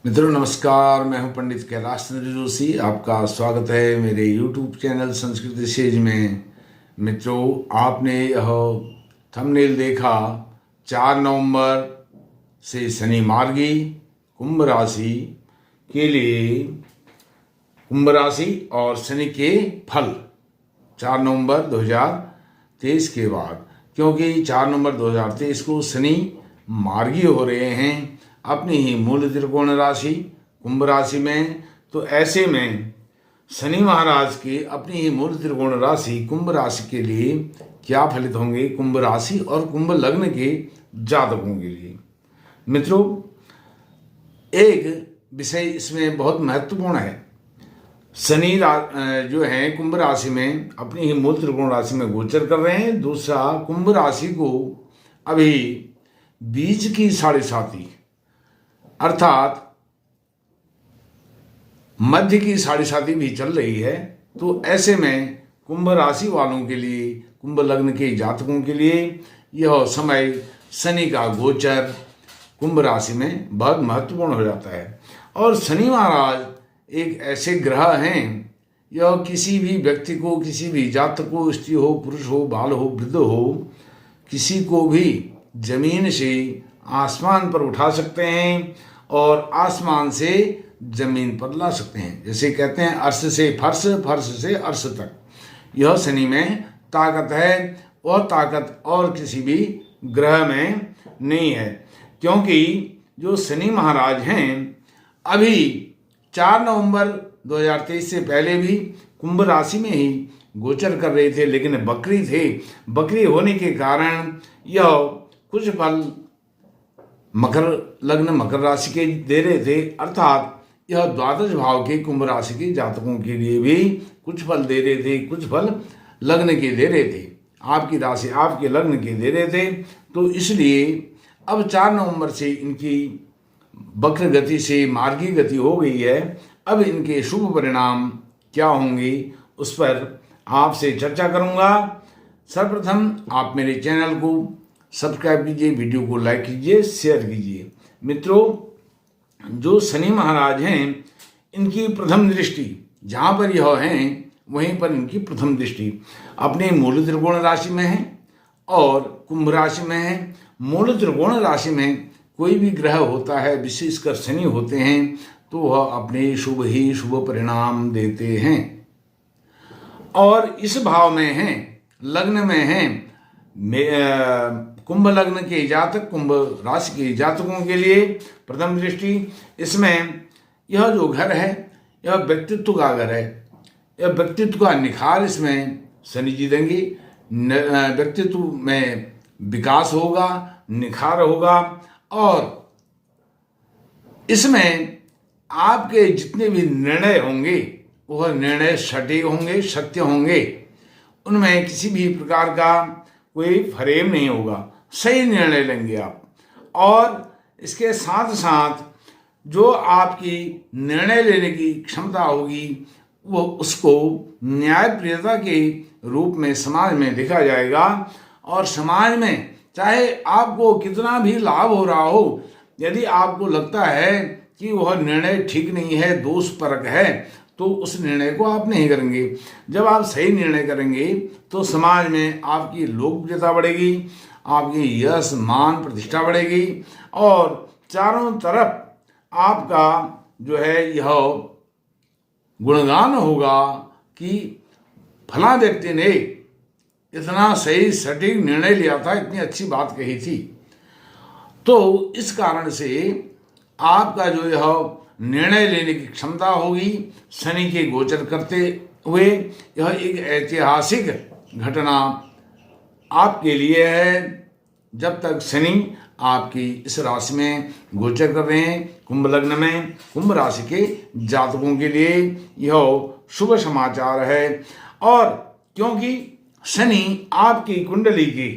मित्रों नमस्कार, मैं हूं पंडित कैलाश चंद्र जोशी। आपका स्वागत है मेरे YouTube चैनल संस्कृत सेज में। मित्रों, आपने यह थंबनेल देखा 4 नवंबर से शनि मार्गी कुंभ राशि के लिए, कुंभ राशि और शनि के फल 4 नवंबर 2023 के बाद, क्योंकि 4 नवंबर 2023 को शनि मार्गी हो रहे हैं अपनी ही मूल त्रिकोण राशि कुंभ राशि में। तो ऐसे में शनि महाराज के अपनी ही मूल त्रिकोण राशि कुंभ राशि के लिए क्या फलित होंगे कुंभ राशि और कुंभ लग्न के जातकों के लिए। मित्रों, एक विषय इसमें बहुत महत्वपूर्ण है। शनि जो है कुंभ राशि में अपनी ही मूल त्रिकोण राशि में गोचर कर रहे हैं। दूसरा, कुंभ राशि को अभी बीज की 7.5 अर्थात मध्य की 7.5 भी चल रही है। तो ऐसे में कुंभ राशि वालों के लिए, कुंभ लग्न के जातकों के लिए यह समय शनि का गोचर कुंभ राशि में बहुत महत्वपूर्ण हो जाता है। और शनि महाराज एक ऐसे ग्रह हैं, यह किसी भी व्यक्ति को, किसी भी जातक को, स्त्री हो, पुरुष हो, बाल हो, वृद्ध हो, किसी को भी जमीन से आसमान पर उठा सकते हैं और आसमान से जमीन पर ला सकते हैं। जैसे कहते हैं अर्श से फर्श, फर्श से अर्श तक, यह शनि में ताकत है। और ताकत और किसी भी ग्रह में नहीं है, क्योंकि जो शनि महाराज हैं अभी 4 नवंबर 2023 से पहले भी कुंभ राशि में ही गोचर कर रहे थे, लेकिन बकरी थे। बकरी होने के कारण यह कुछ फल मकर लग्न, मकर राशि के दे रहे थे, अर्थात यह द्वादश भाव के कुंभ राशि के जातकों के लिए भी कुछ फल दे रहे थे, कुछ फल लग्न के दे रहे थे, आपकी राशि आपके लग्न के दे रहे थे। तो इसलिए अब 4 नवंबर से इनकी वक्र गति से मार्गी गति हो गई है। अब इनके शुभ परिणाम क्या होंगे उस पर आपसे चर्चा करूंगा। सर्वप्रथम आप मेरे चैनल को सब्सक्राइब कीजिए, वीडियो को लाइक कीजिए, शेयर कीजिए। मित्रों, जो शनि महाराज हैं इनकी प्रथम दृष्टि जहाँ पर यह हैं वहीं पर इनकी प्रथम दृष्टि अपने मूल त्रिकोण राशि में है और कुंभ राशि में है। मूल त्रिकोण राशि में कोई भी ग्रह होता है, विशेषकर शनि होते हैं, तो वह अपने शुभ ही शुभ परिणाम देते हैं। और इस भाव में हैं, लग्न में हैं कुंभ लग्न के जातक, कुंभ राशि के जातकों के लिए प्रथम दृष्टि इसमें यह जो घर है यह व्यक्तित्व का घर है। यह व्यक्तित्व का निखार इसमें शनि जी देंगे। व्यक्तित्व में विकास होगा, निखार होगा और इसमें आपके जितने भी निर्णय होंगे वह निर्णय सटीक होंगे, सत्य होंगे। उनमें किसी भी प्रकार का कोई फ्रेम नहीं होगा, सही निर्णय लेंगे आप। और इसके साथ साथ जो आपकी निर्णय लेने की क्षमता होगी वो उसको न्यायप्रियता के रूप में समाज में देखा जाएगा। और समाज में चाहे आपको कितना भी लाभ हो रहा हो, यदि आपको लगता है कि वह निर्णय ठीक नहीं है, दोष परक है, तो उस निर्णय को आप नहीं करेंगे। जब आप सही निर्णय करेंगे तो समाज में आपकी लोकप्रियता बढ़ेगी, आपकी यश मान प्रतिष्ठा बढ़ेगी और चारों तरफ आपका जो है यह गुणगान होगा कि फला व्यक्ति ने इतना सही सटीक निर्णय लिया था, इतनी अच्छी बात कही थी। तो इस कारण से आपका जो यह निर्णय लेने की क्षमता होगी शनि के गोचर करते हुए। यह एक ऐतिहासिक घटना आपके लिए है। जब तक शनि आपकी इस राशि में गोचर कर रहे हैं कुंभ लग्न में, कुंभ राशि के जातकों के लिए यह शुभ समाचार है। और क्योंकि शनि आपकी कुंडली की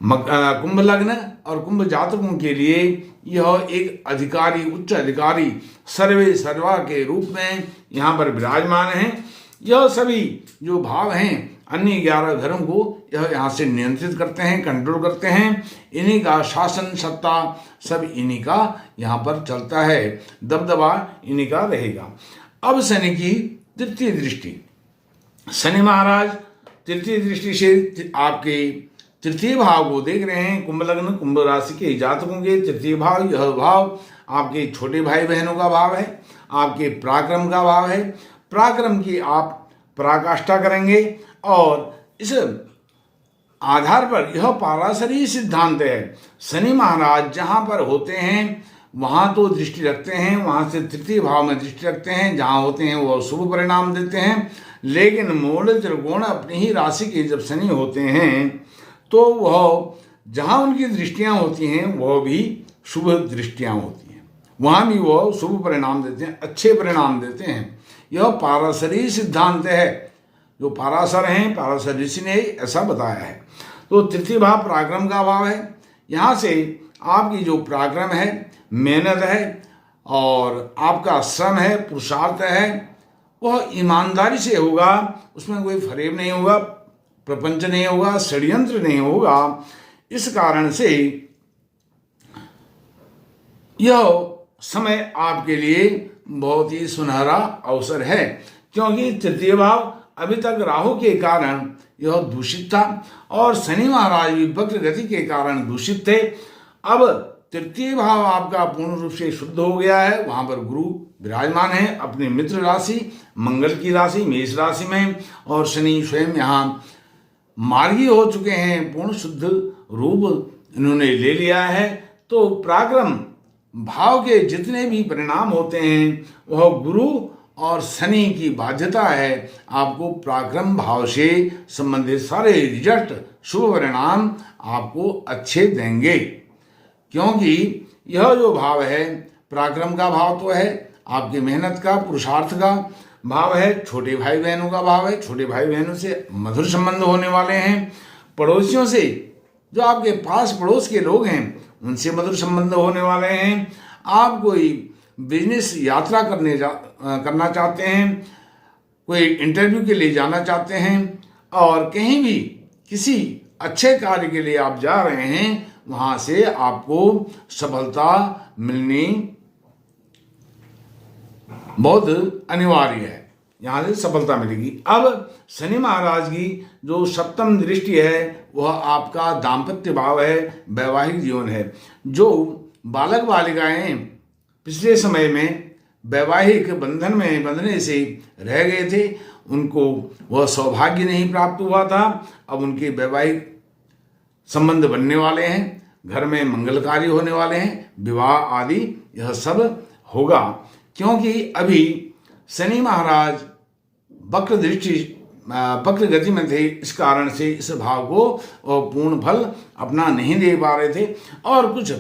कुंभ लग्न और कुंभ जातकों के लिए यह एक अधिकारी, उच्च अधिकारी, सर्वे सर्वा के रूप में यहाँ पर विराजमान हैं। यह सभी जो भाव हैं अन्य 11 घरों को यह यहाँ से नियंत्रित करते हैं, कंट्रोल करते हैं। इन्हीं का शासन सत्ता सब इन्हीं का यहाँ पर चलता है, दबदबा इन्हीं का रहेगा। अब शनि की तृतीय दृष्टि, शनि महाराज तृतीय दृष्टि से आपके तृतीय भाव को देख रहे हैं। कुंभ लग्न कुंभ राशि के जातकों के तृतीय भाव, यह भाव आपके छोटे भाई बहनों का भाव है, आपके पराक्रम का भाव है। पराक्रम की आप पराकाष्ठा करेंगे और इस आधार पर यह पाराशरी सिद्धांत है। शनि महाराज जहाँ पर होते हैं वहाँ तो दृष्टि रखते हैं, वहाँ से तृतीय भाव में दृष्टि रखते हैं, जहाँ होते हैं वह शुभ परिणाम देते हैं। लेकिन मूल त्रिकोण अपनी ही राशि के जब शनि होते हैं तो वह जहाँ उनकी दृष्टियाँ होती हैं वह भी शुभ दृष्टियाँ होती हैं, वहाँ भी वह शुभ परिणाम देते हैं, अच्छे परिणाम देते हैं। यह पाराशरी सिद्धांत है, जो पाराशर हैं, पाराशर ऋषि ने ऐसा बताया है। तो तृतीय भाव पराक्रम का भाव है। यहाँ से आपकी जो पराक्रम है, मेहनत है और आपका श्रम है, पुरुषार्थ है, वह ईमानदारी से होगा, उसमें कोई फरेब नहीं होगा, प्रपंच नहीं होगा, षड्यंत्र नहीं होगा। इस कारण से यह समय आपके लिए बहुत ही सुनहरा अवसर है, क्योंकि तृतीय भाव अभी तक राहु के कारण यह दूषित था और शनि महाराज भी वक्र गति के कारण दूषित थे। अब तृतीय भाव आपका पूर्ण रूप से शुद्ध हो गया है, वहां पर गुरु विराजमान है अपने मित्र राशि मंगल की राशि मेष राशि में, और शनि स्वयं यहाँ मार्गी हो चुके हैं, पूर्ण शुद्ध रूप इन्होंने ले लिया है। तो पराक्रम भाव के जितने भी परिणाम होते हैं वह गुरु और शनि की बाध्यता है, आपको पराक्रम भाव से संबंधित सारे रिजल्ट शुभ परिणाम आपको अच्छे देंगे। क्योंकि यह जो भाव है पराक्रम का भाव तो है, आपकी मेहनत का पुरुषार्थ का भाव है, छोटे भाई बहनों का भाव है, छोटे भाई बहनों से मधुर संबंध होने वाले हैं, पड़ोसियों से जो आपके पास पड़ोस के लोग हैं उनसे मधुर संबंध होने वाले हैं। आप कोई बिजनेस यात्रा करना चाहते हैं, कोई इंटरव्यू के लिए जाना चाहते हैं और कहीं भी किसी अच्छे कार्य के लिए आप जा रहे हैं, वहां से आपको सफलता मिलनी बहुत अनिवार्य है, यहाँ से सफलता मिलेगी। अब शनि महाराज की जो सप्तम दृष्टि है वह आपका दाम्पत्य भाव है, वैवाहिक जीवन है। जो बालक बालिकाएं पिछले समय में वैवाहिक बंधन में बंधने से रह गए थे, उनको वह सौभाग्य नहीं प्राप्त हुआ था, अब उनके वैवाहिक संबंध बनने वाले हैं, घर में मंगल कार्य होने वाले हैं, विवाह आदि यह सब होगा। क्योंकि अभी शनि महाराज वक्र गति में थे, इस कारण से इस भाव को पूर्ण फल अपना नहीं दे पा रहे थे। और कुछ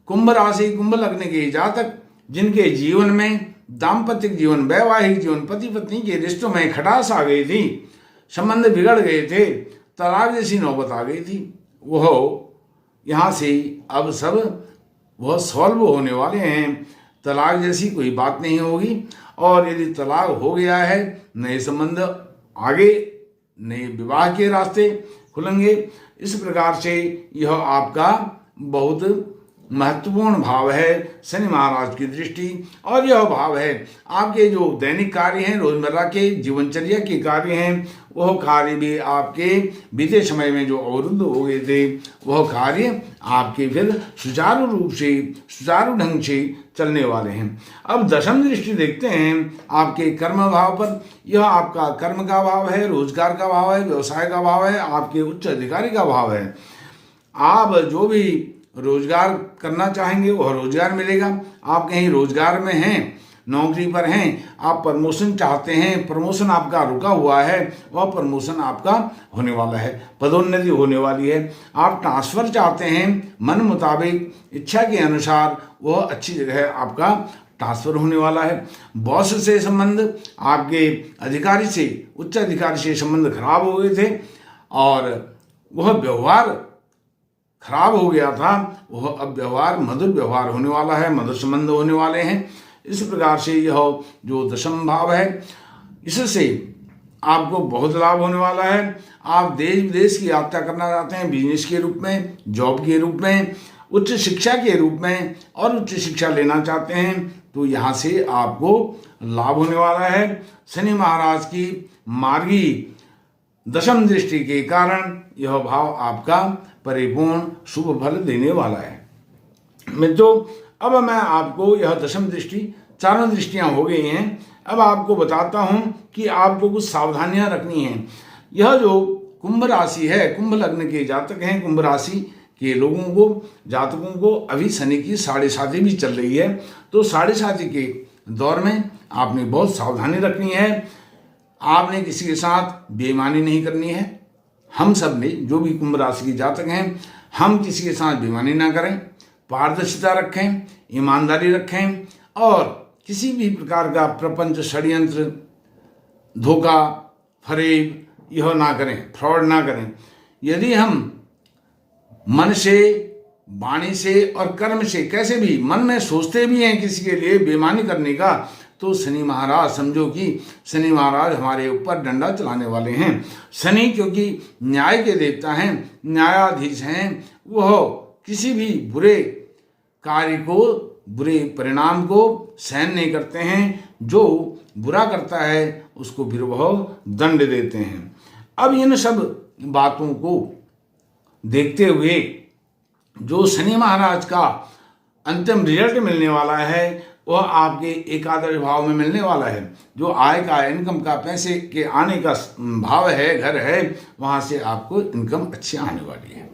कुंभ राशि कुंभ लग्न के जातक जिनके जीवन में दाम्पत्य जीवन वैवाहिक जीवन पति पत्नी के रिश्तों में खटास आ गई थी, संबंध बिगड़ गए थे, तलाक जैसी नौबत आ गई थी, वह यहाँ से अब सब वह सॉल्व होने वाले हैं। तलाक जैसी कोई बात नहीं होगी, और यदि तलाक हो गया है नए संबंध आगे नए विवाह के रास्ते खुलेंगे। इस प्रकार से यह आपका बहुत महत्वपूर्ण भाव है शनि महाराज की दृष्टि। और यह भाव है आपके जो दैनिक कार्य हैं, रोजमर्रा के जीवनचर्या के कार्य हैं, वह कार्य भी आपके बीते समय में जो अवरुद्ध हो गए थे वह कार्य आपके फिर सुचारू रूप से सुचारू ढंग से चलने वाले हैं। अब दशम दृष्टि देखते हैं आपके कर्म भाव पर। यह आपका कर्म का भाव है, रोजगार का भाव है, व्यवसाय का भाव है, आपके उच्च अधिकारी का भाव है। आप जो भी रोजगार करना चाहेंगे वह रोजगार मिलेगा। आप कहीं रोजगार में हैं, नौकरी पर हैं, आप प्रमोशन चाहते हैं, प्रमोशन आपका रुका हुआ है, वह प्रमोशन आपका होने वाला है, पदोन्नति होने वाली है। आप ट्रांसफर चाहते हैं, मन मुताबिक इच्छा के अनुसार वह अच्छी जगह आपका ट्रांसफर होने वाला है। बॉस से संबंध, आपके अधिकारी से उच्च अधिकारी से संबंध खराब हो गए थे और वह व्यवहार खराब हो गया था, वह अब व्यवहार मधुर व्यवहार होने वाला है, मधुर संबंध होने वाले हैं। इस प्रकार से यह जो दशम भाव है, इससे आपको बहुत लाभ होने वाला है। आप देश विदेश की यात्रा करना चाहते हैं, बिजनेस के रूप में, जॉब के रूप में, उच्च शिक्षा के रूप में और उच्च शिक्षा लेना चाहते हैं तो यहाँ से आपको लाभ होने वाला है। शनि महाराज की मार्गी दशम दृष्टि के कारण यह भाव आपका परिपूर्ण शुभ फल देने वाला है। मित्रों, अब मैं आपको यह दशम दृष्टि, चारों दृष्टियां हो गई हैं, अब आपको बताता हूं कि आपको कुछ सावधानियां रखनी हैं। यह जो कुंभ राशि है, कुंभ लग्न के जातक हैं, कुंभ राशि के लोगों को, जातकों को अभी शनि की 7.5 भी चल रही है, तो 7.5 के दौर में आपने बहुत सावधानी रखनी है। आपने किसी के साथ बेईमानी नहीं करनी है। हम सब ने, जो भी कुंभ राशि के जातक हैं, हम किसी के साथ बेईमानी ना करें, पारदर्शिता रखें, ईमानदारी रखें और किसी भी प्रकार का प्रपंच, षड्यंत्र, धोखा, फरेब यह ना करें, फ्रॉड ना करें। यदि हम मन से, वाणी से और कर्म से कैसे भी मन में सोचते भी हैं किसी के लिए बेईमानी करने का, तो शनि महाराज, समझो कि शनि महाराज हमारे ऊपर डंडा चलाने वाले हैं। शनि क्योंकि न्याय के देवता हैं, न्यायाधीश हैं, वह किसी भी बुरे कार्य को, बुरे परिणाम को सहन नहीं करते हैं। जो बुरा करता है उसको फिर वह दंड देते हैं। अब इन सब बातों को देखते हुए जो शनि महाराज का अंतिम रिजल्ट मिलने वाला है वह आपके एकादश भाव में मिलने वाला है। जो आय का, इनकम का, पैसे के आने का भाव है, घर है, वहां से आपको इनकम अच्छी आने वाली है।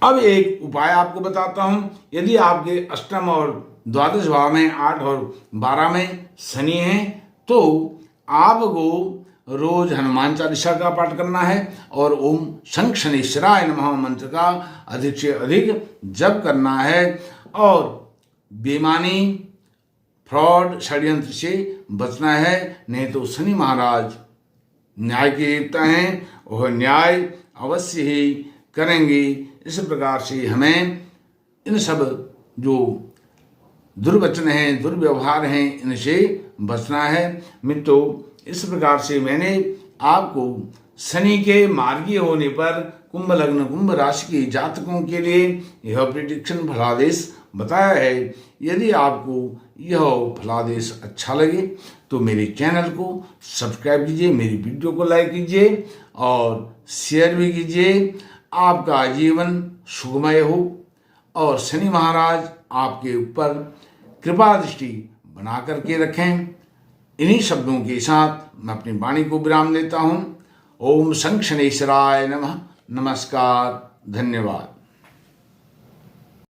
अब एक उपाय आपको बताता हूं। यदि आपके अष्टम और द्वादश भाव में, 8 और 12 में शनि है, तो आपको रोज हनुमान चालीसा का पाठ करना है और ओम शंख शनिश्चराय नमः मंत्र का अधिक से अधिक जप करना है और बेईमानी, फ्रॉड, षड्यंत्र से बचना है। नहीं तो शनि महाराज न्याय के देवता हैं, वह न्याय अवश्य ही करेंगे। इस प्रकार से हमें इन सब जो दुर्वचन हैं, दुर्व्यवहार हैं, इनसे बचना है। मित्रों, इस प्रकार से मैंने आपको शनि के मार्गी होने पर कुंभ लग्न, कुंभ राशि के जातकों के लिए यह प्रेडिक्शन फलादेश बताया है। यदि आपको यह फलादेश अच्छा लगे तो मेरे चैनल को सब्सक्राइब कीजिए, मेरी वीडियो को लाइक कीजिए और शेयर भी कीजिए। आपका जीवन सुखमय हो और शनि महाराज आपके ऊपर कृपा दृष्टि बना करके रखें। इन्हीं शब्दों के साथ मैं अपनी वाणी को विराम देता हूँ। ओम शंख शनेश्वराय नमः। नमस्कार, धन्यवाद।